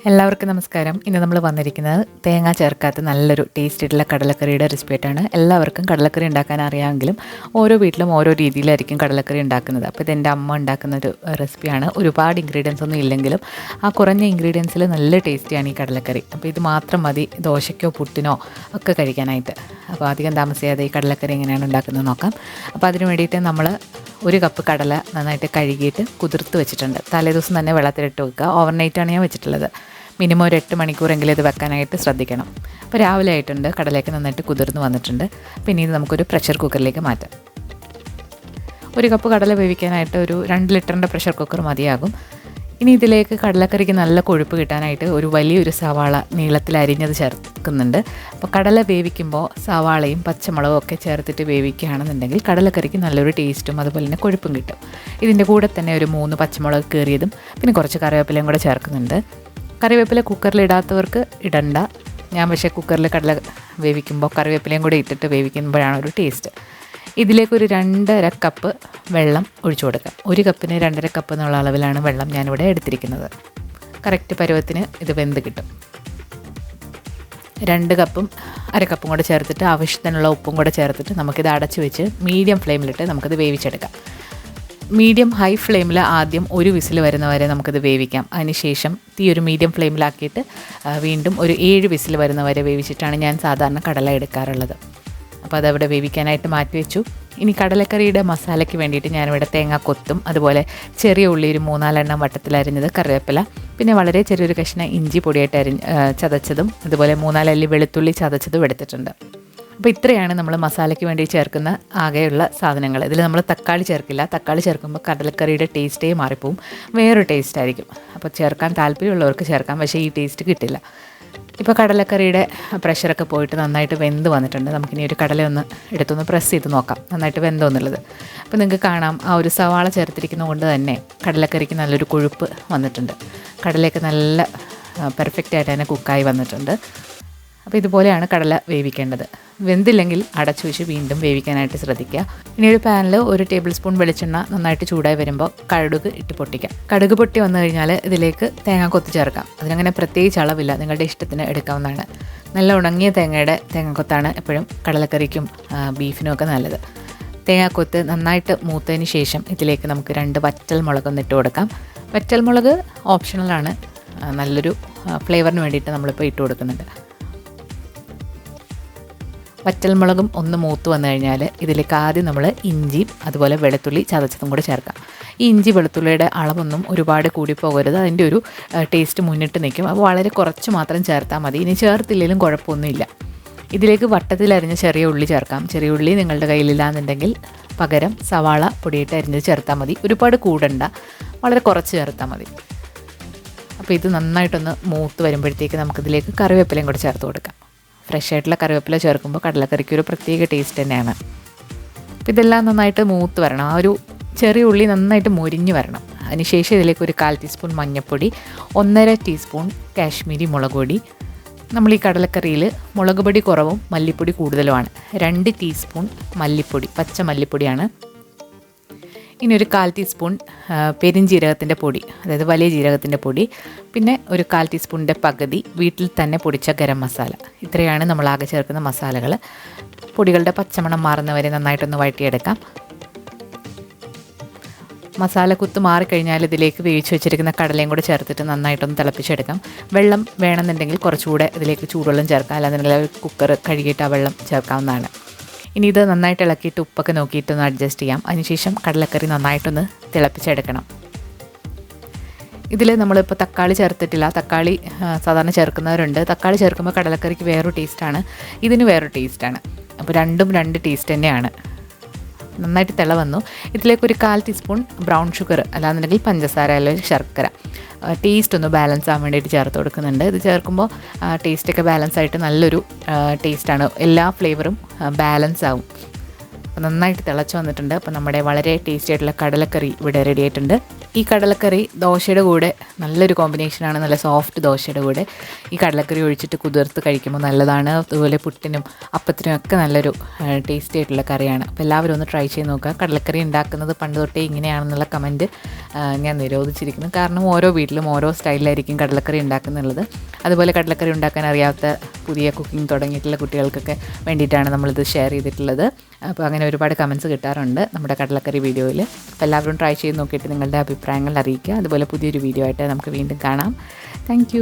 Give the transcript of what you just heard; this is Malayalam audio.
എല്ലാവർക്കും നമസ്കാരം. ഇന്ന് നമ്മൾ വന്നിരിക്കുന്നത് തേങ്ങ ചേർക്കാത്ത നല്ലൊരു ടേസ്റ്റിയിട്ടുള്ള കടലക്കറിയുടെ റെസിപ്പിയായിട്ടാണ്. എല്ലാവർക്കും കടലക്കറി ഉണ്ടാക്കാൻ അറിയാമെങ്കിലും ഓരോ വീട്ടിലും ഓരോ രീതിയിലായിരിക്കും കടലക്കറി ഉണ്ടാക്കുന്നത്. അപ്പോൾ ഇതെൻ്റെ അമ്മ ഉണ്ടാക്കുന്നൊരു റെസിപ്പിയാണ്. ഒരുപാട് ഇൻഗ്രീഡിയൻസ് ഒന്നും ഇല്ലെങ്കിലും ആ കുറഞ്ഞ ഇൻഗ്രീഡിയൻസിൽ നല്ല ടേസ്റ്റിയാണ് ഈ കടലക്കറി. അപ്പോൾ ഇത് മാത്രം മതി ദോശയ്ക്കോ പുട്ടിനോ ഒക്കെ കഴിക്കാനായിട്ട്. അപ്പോൾ അധികം താമസിയാതെ ഈ കടലക്കറി എങ്ങനെയാണ് ഉണ്ടാക്കുന്നത് നോക്കാം. അപ്പോൾ അതിന് വേണ്ടിയിട്ട് നമ്മൾ 1 കപ്പ് കടല നന്നായിട്ട് കഴുകിയിട്ട് കുതിർത്ത് വെച്ചിട്ടുണ്ട്. തലേദിവസം തന്നെ വെള്ളത്തിലിട്ട് വെക്കുക. ഓവർനൈറ്റാണ് ഞാൻ വെച്ചിട്ടുള്ളത്. മിനിമം ഒരു 8 മണിക്കൂറെങ്കിലും ഇത് വെക്കാനായിട്ട് ശ്രദ്ധിക്കണം. അപ്പോൾ രാവിലെ ആയിട്ടുണ്ട്, കടലയൊക്കെ നന്നായിട്ട് കുതിർന്ന് വന്നിട്ടുണ്ട്. പിന്നെ ഇത് നമുക്കൊരു പ്രഷർ കുക്കറിലേക്ക് മാറ്റാം. 1 കപ്പ് കടല വേവിക്കാനായിട്ട് ഒരു 2 ലിറ്ററിൻ്റെ പ്രഷർ കുക്കർ മതിയാകും. ഇനി ഇതിലേക്ക് കടലക്കറിക്ക് നല്ല കൊഴുപ്പ് കിട്ടാനായിട്ട് ഒരു വലിയൊരു സവാള നീളത്തിൽ അരിഞ്ഞത് ചേർക്കുന്നുണ്ട്. അപ്പോൾ കടല വേവിക്കുമ്പോൾ സവാളയും പച്ചമുളകും ഒക്കെ ചേർത്തിട്ട് വേവിക്കുകയാണെന്നുണ്ടെങ്കിൽ കടലക്കറിക്ക് നല്ലൊരു ടേസ്റ്റും അതുപോലെ തന്നെ കൊഴുപ്പും കിട്ടും. ഇതിൻ്റെ കൂടെ തന്നെ ഒരു 3 പച്ചമുളക് കീറിയതും പിന്നെ കുറച്ച് കറിവേപ്പിലയും കൂടെ ചേർക്കുന്നുണ്ട്. കറിവേപ്പില കുക്കറിലിടാത്തവർക്ക് ഇടണ്ട. ഞാൻ പക്ഷേ കുക്കറിൽ കടല വേവിക്കുമ്പോൾ കറിവേപ്പിലയും കൂടെ ഇട്ടിട്ട് വേവിക്കുമ്പോഴാണ് ഒരു ടേസ്റ്റ്. ഇതിലേക്കൊരു 2.5 കപ്പ് വെള്ളം ഒഴിച്ചു കൊടുക്കാം. 1 കപ്പിന് 2.5 കപ്പ് എന്നുള്ള അളവിലാണ് വെള്ളം ഞാനിവിടെ എടുത്തിരിക്കുന്നത്. കറക്റ്റ് പരുവത്തിന് ഇത് വെന്ത് കിട്ടും. 2 കപ്പും 1/2 കപ്പും കൂടെ ചേർത്തിട്ട് ആവശ്യത്തിനുള്ള ഉപ്പും കൂടെ ചേർത്തിട്ട് നമുക്കിത് അടച്ചു വെച്ച് മീഡിയം ഫ്ലെയിമിലിട്ട് നമുക്കിത് വേവിച്ചെടുക്കാം. മീഡിയം ഹൈ ഫ്ലെയിമിൽ ആദ്യം 1 വിസിൽ വരുന്നവരെ നമുക്കിത് വേവിക്കാം. അതിനുശേഷം തീ ഒരു മീഡിയം ഫ്ലെയിമിലാക്കിയിട്ട് വീണ്ടും ഒരു 7 വിസിൽ വരുന്നവരെ വേവിച്ചിട്ടാണ് ഞാൻ സാധാരണ കടല എടുക്കാറുള്ളത്. അപ്പോൾ അതവിടെ വേവിക്കാനായിട്ട് മാറ്റി വെച്ചു. ഇനി കടലക്കറിയുടെ മസാലയ്ക്ക് വേണ്ടിയിട്ട് ഞാനിവിടെ തേങ്ങാക്കൊത്തും അതുപോലെ ചെറിയ ഉള്ളി ഒരു 3-4 എണ്ണം വട്ടത്തിലരിഞ്ഞത്, കറിവേപ്പില, പിന്നെ വളരെ ചെറിയൊരു കഷ്ണം ഇഞ്ചി പൊടിയായിട്ട് ചതച്ചതും അതുപോലെ 3-4 അല്ലി വെളുത്തുള്ളി ചതച്ചതും എടുത്തിട്ടുണ്ട്. അപ്പോൾ ഇത്രയാണ് നമ്മൾ മസാലയ്ക്ക് വേണ്ടി ചേർക്കുന്ന ആകെയുള്ള സാധനങ്ങൾ. ഇതിൽ നമ്മൾ തക്കാളി ചേർക്കില്ല. തക്കാളി ചേർക്കുമ്പോൾ കടലക്കറിയുടെ ടേസ്റ്റേ മാറിപ്പോവും, വേറൊരു ടേസ്റ്റ് ആയിരിക്കും. അപ്പോൾ ചേർക്കാൻ താല്പര്യമുള്ളവർക്ക് ചേർക്കാം, പക്ഷേ ഈ ടേസ്റ്റ് കിട്ടില്ല. ഇപ്പോൾ കടലക്കറിയുടെ പ്രഷറൊക്കെ പോയിട്ട് നന്നായിട്ട് വെന്ത് വന്നിട്ടുണ്ട്. നമുക്കിനി ഒരു കടലയൊന്ന് എടുത്തൊന്ന് പ്രസ് ചെയ്ത് നോക്കാം നന്നായിട്ട് വെന്തോന്നുള്ളത്. അപ്പോൾ നിങ്ങൾക്ക് കാണാം ആ ഒരു സവാള ചേർത്തിരിക്കുന്നത് കൊണ്ട് തന്നെ കടലക്കറിക്ക് നല്ലൊരു കൊഴുപ്പ് വന്നിട്ടുണ്ട്. കടലയൊക്കെ നല്ല പെർഫെക്റ്റായിട്ട് തന്നെ കുക്കായി വന്നിട്ടുണ്ട്. അപ്പോൾ ഇതുപോലെയാണ് കടല വേവിക്കേണ്ടത്. വെന്തില്ലെങ്കിൽ അടച്ചു വെച്ച് വീണ്ടും വേവിക്കാനായിട്ട് ശ്രദ്ധിക്കുക. ഇനി ഒരു പാനിൽ 1 ടേബിൾ സ്പൂൺ വെളിച്ചെണ്ണ നന്നായിട്ട് ചൂടായി വരുമ്പോൾ കടുക് ഇട്ട് പൊട്ടിക്കാം. കടുക് പൊട്ടി വന്നു കഴിഞ്ഞാൽ ഇതിലേക്ക് തേങ്ങാക്കൊത്ത് ചേർക്കാം. അതിനങ്ങനെ പ്രത്യേകിച്ച് അളവില്ല, നിങ്ങളുടെ ഇഷ്ടത്തിന് എടുക്കാവുന്നതാണ്. നല്ല ഉണങ്ങിയ തേങ്ങാക്കൊത്താണ് എപ്പോഴും കടലക്കറിക്കും ബീഫിനും ഒക്കെ നല്ലത്. തേങ്ങാക്കൊത്ത് നന്നായിട്ട് മൂത്തതിന് ശേഷം ഇതിലേക്ക് നമുക്ക് 2 വറ്റൽ മുളകൊന്ന് ഇട്ട് കൊടുക്കാം. വറ്റൽ മുളക് ഓപ്ഷണലാണ്, നല്ലൊരു ഫ്ലേവറിന് വേണ്ടിയിട്ട് നമ്മളിപ്പോൾ ഇട്ട് കൊടുക്കുന്നുണ്ട്. വറ്റൽമുളകും ഒന്ന് മൂത്ത് വന്നു കഴിഞ്ഞാൽ ഇതിലേക്ക് ആദ്യം നമ്മൾ ഇഞ്ചിയും അതുപോലെ വെളുത്തുള്ളി ചതച്ചതും കൂടെ ചേർക്കാം. ഈ ഇഞ്ചി വെളുത്തുള്ളിയുടെ അളവൊന്നും ഒരുപാട് കൂടി പോകരുത്, അതിൻ്റെ ഒരു ടേസ്റ്റ് മുന്നിട്ട് നിൽക്കും. അപ്പോൾ വളരെ കുറച്ച് മാത്രം ചേർത്താൽ മതി. ഇനി ചേർത്തില്ലെങ്കിലും കുഴപ്പമൊന്നുമില്ല. ഇതിലേക്ക് വട്ടത്തിലരിഞ്ഞ ചെറിയ ഉള്ളി ചേർക്കാം. ചെറിയ ഉള്ളി നിങ്ങളുടെ കയ്യിലില്ലാന്നുണ്ടെങ്കിൽ പകരം സവാള പൊടിയിട്ട് അരിഞ്ഞത് ചേർത്താൽ മതി. ഒരുപാട് കൂടണ്ട, വളരെ കുറച്ച് ചേർത്താൽ മതി. അപ്പോൾ ഇത് നന്നായിട്ടൊന്ന് മൂത്ത് വരുമ്പോഴത്തേക്ക് നമുക്കിതിലേക്ക് കറിവേപ്പിലയും കൂടെ ചേർത്ത് കൊടുക്കാം. ഫ്രഷ് ആയിട്ടുള്ള കറിവേപ്പില ചേർക്കുമ്പോൾ കടലക്കറിക്ക് ഒരു പ്രത്യേക ടേസ്റ്റ് തന്നെയാണ്. അപ്പോൾ ഇതെല്ലാം നന്നായിട്ട് മൂത്ത് വരണം. ആ ഒരു ചെറിയ ഉള്ളി നന്നായിട്ട് മൊരിഞ്ഞ് വരണം. അതിനുശേഷം ഇതിലേക്ക് ഒരു 1/4 ടീസ്പൂൺ മഞ്ഞൾപ്പൊടി, 1.5 ടീസ്പൂൺ കാശ്മീരി മുളക് പൊടി. നമ്മൾ ഈ കടലക്കറിയിൽ മുളക് പൊടി കുറവും മല്ലിപ്പൊടി കൂടുതലുമാണ്. 2 ടീസ്പൂൺ മല്ലിപ്പൊടി, പച്ച മല്ലിപ്പൊടിയാണ്. ഇനി ഒരു 1/4 ടീസ്പൂൺ പെരിഞ്ജീരകത്തിൻ്റെ പൊടി, അതായത് വലിയ ജീരകത്തിൻ്റെ പൊടി, പിന്നെ ഒരു 1/4 ടീസ്പൂണിൻ്റെ പകുതി വീട്ടിൽ തന്നെ പൊടിച്ച ഗരം മസാല. ഇത്രയാണ് നമ്മൾ ആകെ ചേർക്കുന്ന മസാലകൾ. പൊടികളുടെ പച്ചമണം മാറുന്നവരെ നന്നായിട്ടൊന്ന് വഴറ്റിയെടുക്കാം. മസാലക്കുത്ത് മാറിക്കഴിഞ്ഞാൽ ഇതിലേക്ക് വേവിച്ച് വെച്ചിരിക്കുന്ന കടലയും കൂടെ ചേർത്തിട്ട് നന്നായിട്ടൊന്ന് തിളപ്പിച്ചെടുക്കാം. വെള്ളം വേണമെന്നുണ്ടെങ്കിൽ കുറച്ചുകൂടെ ഇതിലേക്ക് ചൂടുവെള്ളം ചേർക്കാം, അല്ലാതെ കുക്കർ കഴുകിയിട്ട് ആ വെള്ളം ചേർക്കാവുന്നതാണ്. ഇനി ഇത് നന്നായിട്ട് ഇളക്കിയിട്ട് ഉപ്പൊക്കെ നോക്കിയിട്ടൊന്ന് അഡ്ജസ്റ്റ് ചെയ്യാം. അതിനുശേഷം കടലക്കറി നന്നായിട്ടൊന്ന് തിളപ്പിച്ചെടുക്കണം. ഇതിൽ നമ്മളിപ്പോൾ തക്കാളി ചേർത്തിട്ടില്ല. തക്കാളി സാധാരണ ചേർക്കുന്നവരുണ്ട്. തക്കാളി ചേർക്കുമ്പോൾ കടലക്കറിക്ക് വേറൊരു ടേസ്റ്റാണ്, ഇതിന് വേറൊരു ടേസ്റ്റാണ്. അപ്പോൾ രണ്ടും 2 ടേസ്റ്റ് തന്നെയാണ്. നന്നായിട്ട് തിള വന്നു. ഇതിലേക്ക് ഒരു 1/4 ടീസ്പൂൺ ബ്രൗൺ ഷുഗർ, അല്ലാന്നുണ്ടെങ്കിൽ പഞ്ചസാര അല്ലെങ്കിൽ ശർക്കര, ടേസ്റ്റ് ഒന്ന് ബാലൻസ് ആകാൻ വേണ്ടിയിട്ട് ചേർത്ത് കൊടുക്കുന്നുണ്ട്. ഇത് ചേർക്കുമ്പോൾ ടേസ്റ്റൊക്കെ ബാലൻസ് ആയിട്ട് നല്ലൊരു ടേസ്റ്റാണ്. എല്ലാ ഫ്ലേവറും ബാലൻസ് ആവും. അപ്പോൾ നന്നായിട്ട് തിളച്ച് വന്നിട്ടുണ്ട്. അപ്പോൾ നമ്മുടെ വളരെ ടേസ്റ്റി ആയിട്ടുള്ള കടലക്കറി ഇവിടെ റെഡി ആയിട്ടുണ്ട്. ഈ കടലക്കറി ദോശയുടെ കൂടെ നല്ലൊരു കോമ്പിനേഷനാണ്. നല്ല സോഫ്റ്റ് ദോശയുടെ കൂടെ ഈ കടലക്കറി ഒഴിച്ചിട്ട് കുതിർത്ത് കഴിക്കുമ്പോൾ നല്ലതാണ്. അതുപോലെ പുട്ടിനും അപ്പത്തിനും ഒക്കെ നല്ലൊരു ടേസ്റ്റി ആയിട്ടുള്ള കറിയാണ്. അപ്പോൾ എല്ലാവരും ഒന്ന് ട്രൈ ചെയ്ത് നോക്കുക. കടലക്കറി ഉണ്ടാക്കുന്നത് പണ്ട് തൊട്ടേ ഇങ്ങനെയാണെന്നുള്ള കമൻറ്റ് ഞാൻ നിരോധിച്ചിരിക്കുന്നു. കാരണം ഓരോ വീട്ടിലും ഓരോ സ്റ്റൈലിലായിരിക്കും കടലക്കറി ഉണ്ടാക്കുന്നുള്ളത്. അതുപോലെ കടലക്കറി ഉണ്ടാക്കാൻ അറിയാത്ത പുതിയ കുക്കിംഗ് തുടങ്ങിയിട്ടുള്ള കുട്ടികൾക്കൊക്കെ വേണ്ടിയിട്ടാണ് നമ്മളിത് ഷെയർ ചെയ്തിട്ടുള്ളത്. അപ്പോൾ അങ്ങനെ ഒരുപാട് കമൻറ്റ്സ് കിട്ടാറുണ്ട് നമ്മുടെ കടലക്കറി വീഡിയോയിൽ. അപ്പോൾ എല്ലാവരും ട്രൈ ചെയ്ത് നോക്കിയിട്ട് നിങ്ങളുടെ അഭിപ്രായങ്ങൾ അറിയിക്കുക. അതുപോലെ പുതിയൊരു വീഡിയോ ആയിട്ട് നമുക്ക് വീണ്ടും കാണാം. താങ്ക്